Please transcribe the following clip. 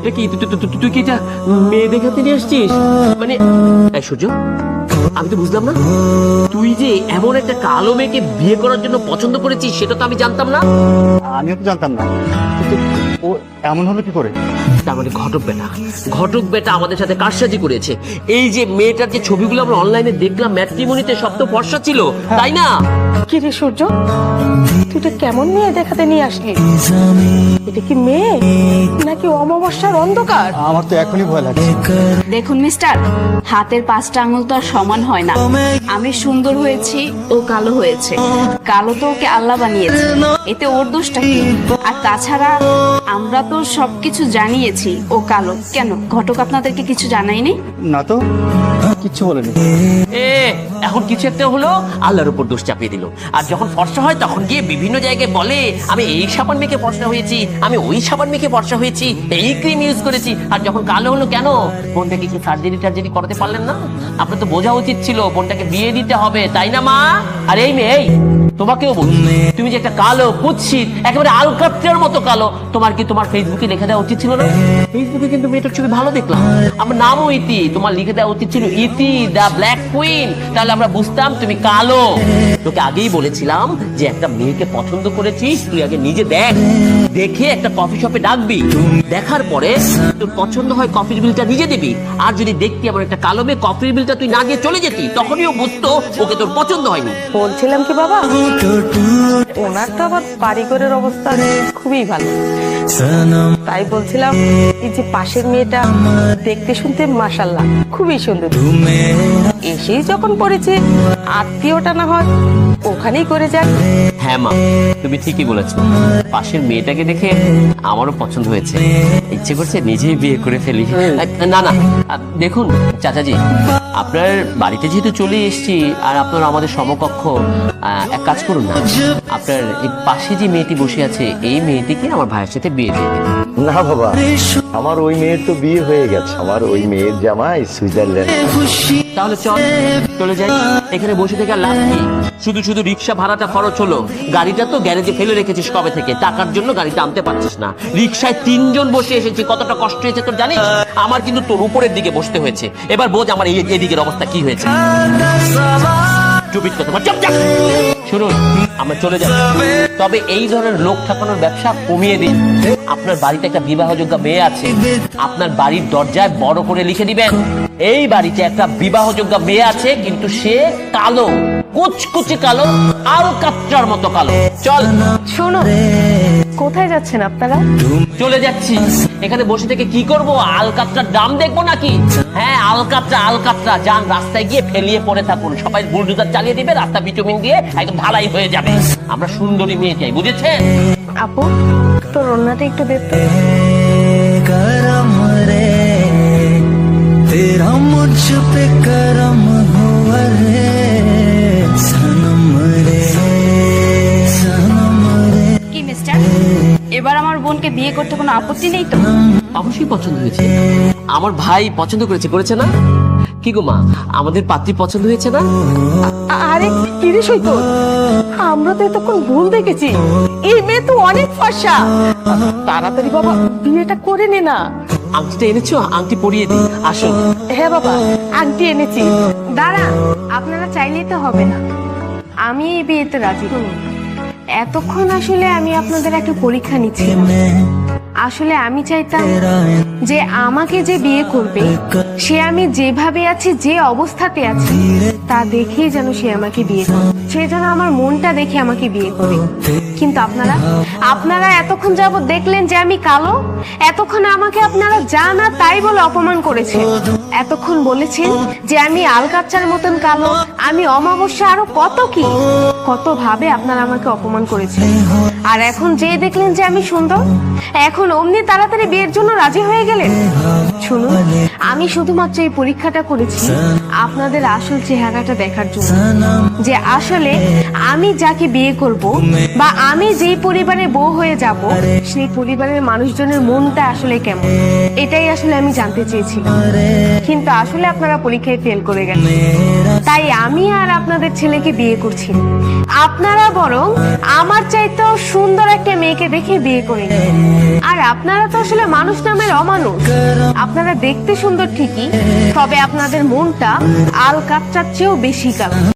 এটা কি তুই কি এটা মেয়ে দেখাতে নিয়ে আসছিস? মানে সূর্য, আমি তো বুঝলাম না, তুই যে এমন একটা কালো মেয়েকে বিয়ে করার জন্য পছন্দ করেছিস সেটা তো আমি জানতাম না। আমিও তো জানতাম না, কিন্তু ও এমন হলো কি করে? তার মানে ঘটক বেটা আমাদের সাথে কারসাজি করেছে। এই যে মেয়েটার যে ছবিগুলো আমরা অনলাইনে দেখলাম ম্যাট্রিমনিতে, সব তো ফর্সা ছিল, তাই না? কি রে সূর্য, তুই তো কেমন মেয়ে দেখাতে নিয়ে আসলি? এটা কি মেয়ে নাকি অমাবস্যার অন্ধকার? আমার তো এখনই ভয় লাগছে। দেখুন মিস্টার, হাতের 5টা আঙুল তো আর সমান হয় না। আমি সুন্দর হয়েছি, ও কালো হয়েছে। কালো তো ওকে আল্লাহ বানিয়েছে, এতে ওর দোষটা কি? আর তাছাড়া আমরা তো সবকিছু জানিয়েছি ও কালো। কেন ঘটক আপনাদেরকে কিছু জানায়নি? না তো, কিচ্ছু বলেনি। এখন কিছু একটা হলো, আল্লাহর উপর দোষ চাপিয়ে দিল। আর যখন ফর্সা হয় তখন গিয়ে বিভিন্ন জায়গায় বলে আমি এই সাবান মেখে ফর্সা হয়েছি, আমি ওই সাবান মেখে ফর্সা হয়েছি, এই ক্রিম ইউজ করেছি। আর যখন কালো হলো, কেন বোনটাকে কি সার্জারি করাতে পারলেন না? আপনার তো বোঝা উচিত ছিল বোনটাকে বিয়ে দিতে হবে, তাই না মা? আর এই মেয়ে, তোমাকেও বলছি, তুমি যে একটা কালো কুৎসিত একেবারে আলকাত্রার মতো কালো, তোমার কি তোমার ফেসবুকে লিখে দেওয়া উচিত ছিল না? ফেসবুকে কিন্তু মেয়েটার ছবি ভালো দেখলাম, আমার নামও ইতি, তোমার লিখে দেওয়া উচিত ছিল ইতি দ্য ব্ল্যাক কুইন, তাহলে আমরা বুঝতাম তুমি কালো। তোকে আগেই বলেছিলাম যে একটা মেয়েকে পছন্দ করেছিস, তুই আগে নিজে দেখে একটা কফি শপে ডাকবি, দেখার পরে তোর পছন্দ হয় কফির বিলটা নিজে দিবি। আর যদি দেখতি আমার একটা কালো মেয়ে, কফির বিলটা তুই না দিয়ে চলে যেতি, তখনই ও বুঝতো ওকে তোর পছন্দ হয়নি। বলছিলাম কি বাবা, ওনার তো আবার বাড়িঘরের অবস্থা খুবই ভালো, তাই বলছিলাম এই যে পাশের মেয়েটা দেখতে শুনতে মাশাআল্লাহ খুবই সুন্দর, এসেই যখন পড়েছে আত্মীয়টা না হয় ওখানেই করে যাক। হ্যাঁ মা, তুমি ঠিকই বলেছো, পাশের মেয়েটাকে দেখে আমারও পছন্দ হয়েছে, ইচ্ছে করছে নিজেই বিয়ে করে ফেলি। না না, দেখুন চাচাজি, আপনার বাড়িতে যেহেতু চলে এসেছি আর আপনার আমাদের সমকক্ষ, এক কাজ করুন না, আপনার এই পাশে যে মেয়েটি বসে আছে এই মেয়েটিকে আমার ভাইয়ের সাথে বিয়ে দিয়ে দিন। না বাবা, আমার ওই মেয়ের তো বিয়ে হয়ে গেছে, আমার ওই মেয়ের জামাই সুইজারল্যান্ড। তাহলে চলে যাই, এখানে বসে থেকে আর লাভ কি? শুধু শুধু রিক্সা ভাড়াটা খরচ হলো, গাড়িটা তো গ্যারেজে ফেলে রেখেছিস কবে থেকে, টাকার জন্য গাড়িটা আনতে পারছিস না, রিক্সায় 3 জন বসে এসেছি, কতটা কষ্ট হয়েছে তোর জানিস? আমার কিন্তু তোর উপরের দিকে বসতে হয়েছে, এবার বোঝ আমার এদিকের অবস্থা কি হয়েছে। চুপিট কথা, চুপ যা। শুনুন, আমরা চলে যাব, তবে এই ধরনের লোক ঠকানোর ব্যবসা কমিয়ে দিন। আপনার বাড়িতে একটা বিবাহযোগ্য মেয়ে আছে, আপনার বাড়ির দরজায় বড় করে লিখে দিবেন, এই বাড়িতে একটা বিবাহযোগ্য মেয়ে আছে, কিন্তু সে কালো, কুচকুচে কালো, আলকাত্রার মতো কালো। চল। শোনো, কোথায় যাচ্ছেন আপনারা? চলে যাচ্ছি, এখানে বসে থেকে কি করব? আলকাত্রার দাম দেখবো নাকি? হ্যাঁ, আলকাত্রা যান, রাস্তায় গিয়ে ফেলিয়ে পড়ে থাকুন, সবাই বুলডোজার চালিয়ে দিবে, রাস্তা বিটুমিন দিয়ে একদম ঢালাই হয়ে যাবে। আমরা সুন্দরী মেয়ে চাই, বুঝেছেন? আপু, তোর রান্নাটা একটু দেখতে। करम रे तेरा मुझ पे करम हुआ रे सनम रे सनम रे। কি মিস্টার, এবার আমার বোনকে বিয়ে করতে কোনো আপত্তি নেই তো? অবশ্যই পছন্দ হয়েছে, আমার ভাই পছন্দ করেছে না? কি গো মা, আমাদের পাত্রী পছন্দ হয়েছে না? আরে কি রে সৈকত, আমরা তো এতক্ষণ ভুল দেখেছি, এই মেয়ে তো অনেক ফর্সা। তাড়াতাড়ি বাবা বিয়েটা করে নে না। আংটিটা এনেছো? আংটি পরিয়ে দিই, আসুন। হ্যাঁ বাবা, আংটি এনেছি। দাঁড়া, আপনারা চাইলেই তো হবে না, আমি এই বিয়েতে রাজি। এতক্ষণ আসলে আমি আপনাদের একটা পরীক্ষা নিচ্ছি। আসলে আমি চাইতাম যে আমাকে যে বিয়ে করবে সে আমি যেভাবে আছি, যে অবস্থাতে আছি তা দেখেই যেন সে আমাকে বিয়ে করে, সে যেন আমার মনটা দেখে আমাকে বিয়ে করে। কিন্তু আপনারা এতক্ষণ যাবত দেখলেন যে আমি কালো, এতক্ষণ আমাকে আপনারা যা না তাই বলে অপমান করেছেন, এতক্ষণ বলেছেন যে আমি আলকাচ্চার মতন কালো, আমি অমাবস্যা, আরো কত ভাবে আপনারা আমাকে অপমান করেছেন। আর এখন যে দেখলেন যে আমি সুন্দর, এখন অমনি তাড়াতাড়ি বিয়ের জন্য রাজি হয়ে গেলেন। শুনুন, আমি শুধুমাত্র এই পরীক্ষাটা করেছি আপনাদের আসল চেহারাটা দেখার জন্য, যে আসলে আমি যাকে বিয়ে করব বা আমি যেই পরিবারে বউ হয়ে যাব সেই পরিবারের মানুষজনের মনটা আসলে কেমন, এটাই আসলে আমি জানতে চেয়েছিলাম। কিন্তু আসলে আপনারা পরীক্ষায় ফেল করে গেছেন, তাই আমি আর আপনাদের ছেলেকে বিয়ে করছি। আপনারা বরং আমার চাইতেও সুন্দর একটা মেয়ে মেয়েকে দেখে বিয়ে করে নিব। আর আপনারা তো আসলে মানুষ নামের অমানুষ। আপনারা দেখতে সুন্দর ঠিকই, তবে আপনাদের মনটা আল কাচ্চার চেয়েও বেশি কালো।